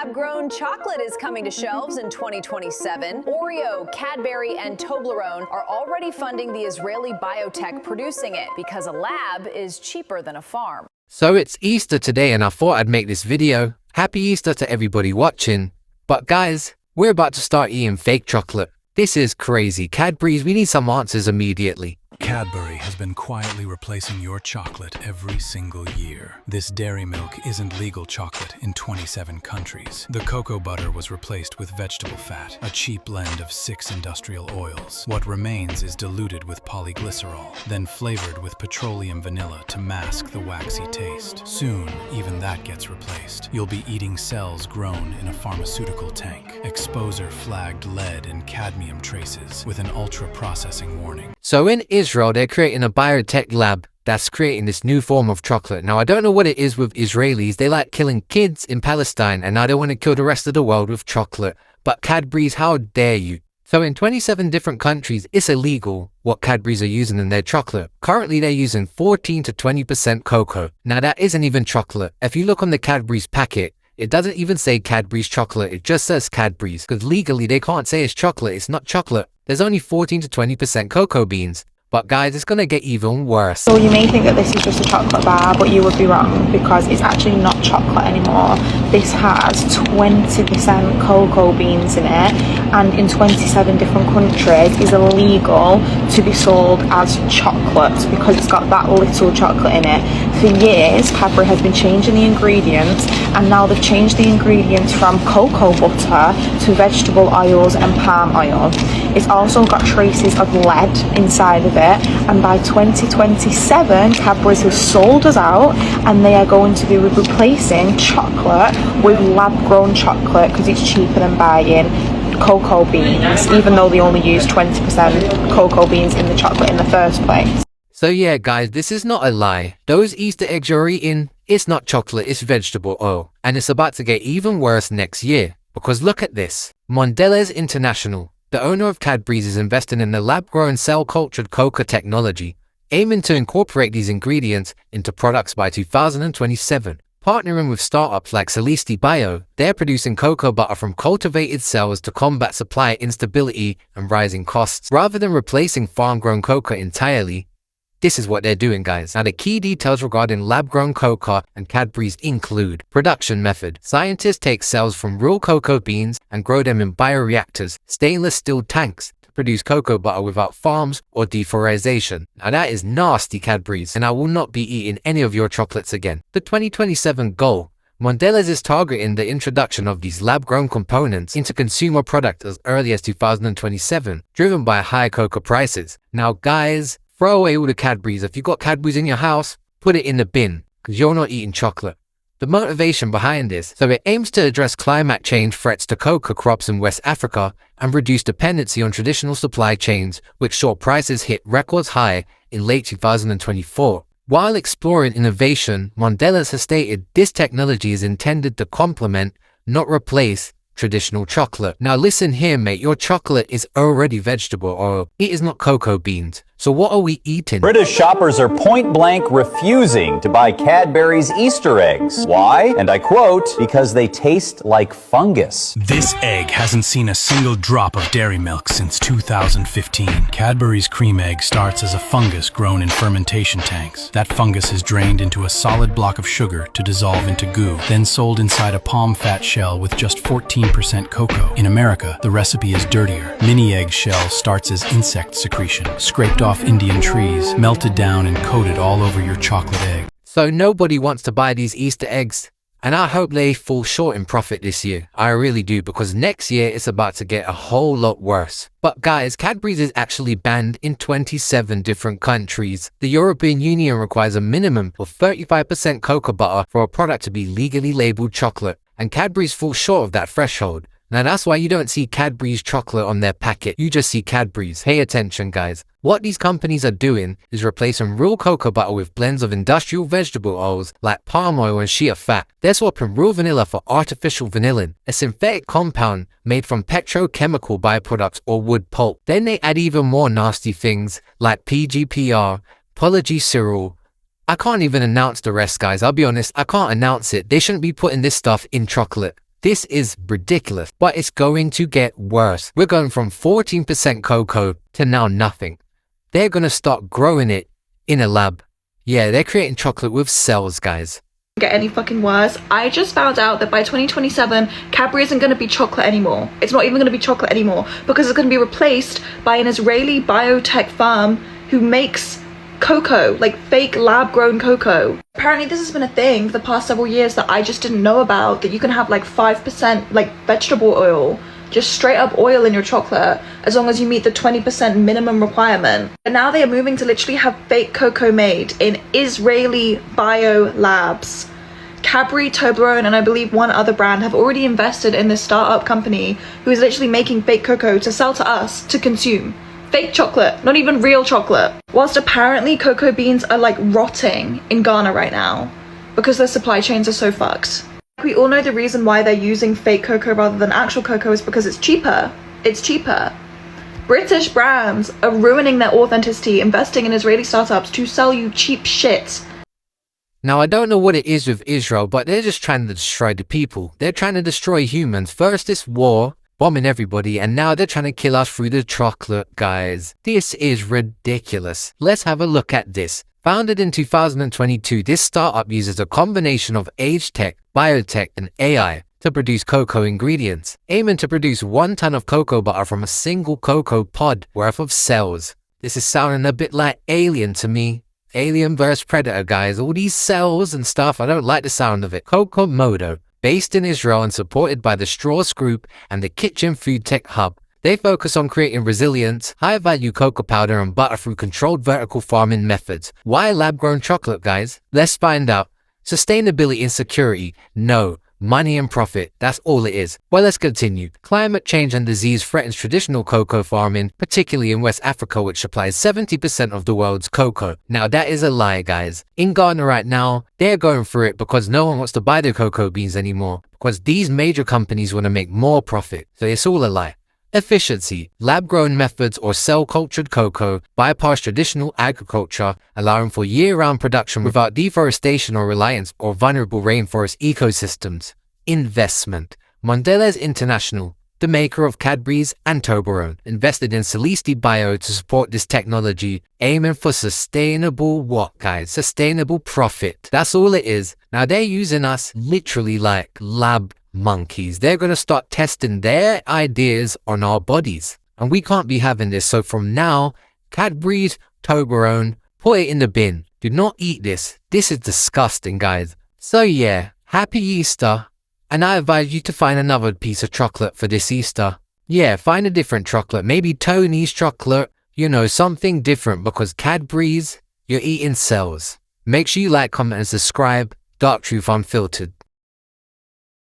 Lab-grown chocolate is coming to shelves in 2027. Oreo, Cadbury, and Toblerone are already funding the Israeli biotech producing it because a lab is cheaper than a farm. So it's Easter today and I thought I'd make this video. Happy Easter to everybody watching. But guys, we're about to start eating fake chocolate. This is crazy. Cadbury's, we need some answers immediately. Cadbury has been quietly replacing your chocolate every single year. This dairy milk isn't legal chocolate in 27 countries. The cocoa butter was replaced with vegetable fat, a cheap blend of 6 industrial oils. What remains is diluted with polyglycerol, then flavored with petroleum vanilla to mask the waxy taste. Soon, even that gets replaced. You'll be eating cells grown in a pharmaceutical tank, exposure-flagged lead and cadmium traces with an ultra-processing warning. So in Israel, they're creating a biotech lab that's creating this new form of chocolate. Now, I don't know what it is with Israelis. They like killing kids in Palestine, and now they want to kill the rest of the world with chocolate. But Cadbury's, how dare you? So in 27 different countries, it's illegal what Cadbury's are using in their chocolate. Currently, they're using 14 to 20% cocoa. Now, that isn't even chocolate. If you look on the Cadbury's packet, it doesn't even say Cadbury's chocolate, it just says Cadbury's, because legally they can't say it's chocolate, it's not chocolate. There's only 14 to 20% cocoa beans. But guys, it's gonna get even worse. So you may think that this is just a chocolate bar, but you would be wrong because it's actually not chocolate anymore. This has 20% cocoa beans in it, and in 27 different countries is illegal to be sold as chocolate because it's got that little chocolate in it. For years, Cadbury has been changing the ingredients, and now they've changed the ingredients from cocoa butter to vegetable oils and palm oil. It's also got traces of lead inside of it, and by 2027 Cadbury's has sold us out, and they are going to be replacing chocolate with lab-grown chocolate because it's cheaper than buying cocoa beans, even though they only use 20% cocoa beans in the chocolate in the first place. So yeah guys, this is not a lie. Those Easter eggs you're eating, it's not chocolate, it's vegetable oil. And it's about to get even worse next year. Because look at this. Mondelez International, the owner of Cadbury's, is investing in the lab-grown cell-cultured cocoa technology, aiming to incorporate these ingredients into products by 2027. Partnering with startups like Celesti Bio, they're producing cocoa butter from cultivated cells to combat supply instability and rising costs. Rather than replacing farm-grown cocoa entirely, this is what they're doing, guys. Now, the key details regarding lab-grown cocoa and Cadbury's include production method. Scientists take cells from real cocoa beans and grow them in bioreactors, stainless steel tanks, to produce cocoa butter without farms or deforestation. Now, that is nasty, Cadbury's, and I will not be eating any of your chocolates again. The 2027 goal. Mondelez is targeting the introduction of these lab-grown components into consumer products as early as 2027, driven by high cocoa prices. Now, guys, throw away all the Cadbury's. If you got Cadbury's in your house, put it in the bin, because you're not eating chocolate. The motivation behind this, so it aims to address climate change threats to cocoa crops in West Africa and reduce dependency on traditional supply chains, which saw prices hit records high in late 2024. While exploring innovation, Mondelez has stated this technology is intended to complement, not replace, traditional chocolate. Now listen here, mate, your chocolate is already vegetable oil. It is not cocoa beans. So what are we eating? British shoppers are point blank refusing to buy Cadbury's Easter eggs. Why? And I quote, because they taste like fungus. This egg hasn't seen a single drop of dairy milk since 2015. Cadbury's cream egg starts as a fungus grown in fermentation tanks. That fungus is drained into a solid block of sugar to dissolve into goo, then sold inside a palm fat shell with just 14% cocoa. In America, the recipe is dirtier. Mini egg shell starts as insect secretion, scraped off Indian trees, melted down and coated all over your chocolate egg. So nobody wants to buy these Easter eggs, and I hope they fall short in profit this year. I really do, because next year it's about to get a whole lot worse. But guys, Cadbury's is actually banned in 27 different countries. The European Union requires a minimum of 35% cocoa butter for a product to be legally labeled chocolate, and Cadbury's falls short of that threshold. Now that's why you don't see Cadbury's chocolate on their packet, you just see Cadbury's. Pay attention, guys. What these companies are doing is replacing real cocoa butter with blends of industrial vegetable oils like palm oil and shea fat. They're swapping real vanilla for artificial vanillin, a synthetic compound made from petrochemical byproducts or wood pulp. Then they add even more nasty things like PGPR, polyglycerol. I can't even announce the rest, guys. I'll be honest, I can't announce it. They shouldn't be putting this stuff in chocolate. This is ridiculous, but it's going to get worse. We're going from 14% cocoa to now nothing. They're gonna start growing it in a lab. Yeah, they're creating chocolate with cells, guys. Get any fucking worse. I just found out that by 2027 Cadbury isn't going to be chocolate anymore. It's not even going to be chocolate anymore because it's going to be replaced by an Israeli biotech firm who makes cocoa, like fake lab grown cocoa. Apparently this has been a thing for the past several years that I just didn't know about, that you can have like 5% like vegetable oil, just straight up oil in your chocolate, as long as you meet the 20% minimum requirement. And now they are moving to literally have fake cocoa made in Israeli bio labs. Cadbury, Toblerone, and I believe one other brand have already invested in this startup company who is literally making fake cocoa to sell to us to consume. Fake chocolate, not even real chocolate. Whilst apparently cocoa beans are like rotting in Ghana right now because their supply chains are so fucked. We all know the reason why they're using fake cocoa rather than actual cocoa is because it's cheaper. It's cheaper. British brands are ruining their authenticity, investing in Israeli startups to sell you cheap shit. Now, I don't know what it is with Israel, but they're just trying to destroy the people. They're trying to destroy humans. First this war, bombing everybody, and now they're trying to kill us through the chocolate, guys. This is ridiculous. Let's have a look at this. Founded in 2022, this startup uses a combination of age tech, biotech, and AI to produce cocoa ingredients, aiming to produce 1 ton of cocoa butter from a single cocoa pod worth of cells. This is sounding a bit like Alien to me. Alien vs Predator, guys. All these cells and stuff, I don't like the sound of it. Kokomodo, based in Israel and supported by the Strauss Group and the Kitchen Food Tech Hub. They focus on creating resilient, high-value cocoa powder and butter through controlled vertical farming methods. Why lab-grown chocolate, guys? Let's find out. Sustainability and security? No. Money and profit, that's all it is. Well, let's continue. Climate change and disease threatens traditional cocoa farming, particularly in West Africa, which supplies 70% of the world's cocoa. Now, that is a lie, guys. In Ghana right now, they're going through it because no one wants to buy their cocoa beans anymore, because these major companies want to make more profit. So it's all a lie. Efficiency. Lab-grown methods or cell-cultured cocoa bypass traditional agriculture, allowing for year-round production without deforestation or reliance on vulnerable rainforest ecosystems. Investment. Mondelez International, the maker of Cadbury's and Toblerone, invested in Celesti Bio to support this technology, aiming for sustainable what, guys? Sustainable profit. That's all it is. Now, they're using us literally like lab monkeys. They're going to start testing their ideas on our bodies. And we can't be having this. So from now, Cadbury's, Toblerone, put it in the bin. Do not eat this. This is disgusting, guys. So yeah, happy Easter. And I advise you to find another piece of chocolate for this Easter. Yeah, find a different chocolate. Maybe Tony's chocolate. You know, something different, because Cadbury's, you're eating cells. Make sure you like, comment, and subscribe. Dark Truth Unfiltered.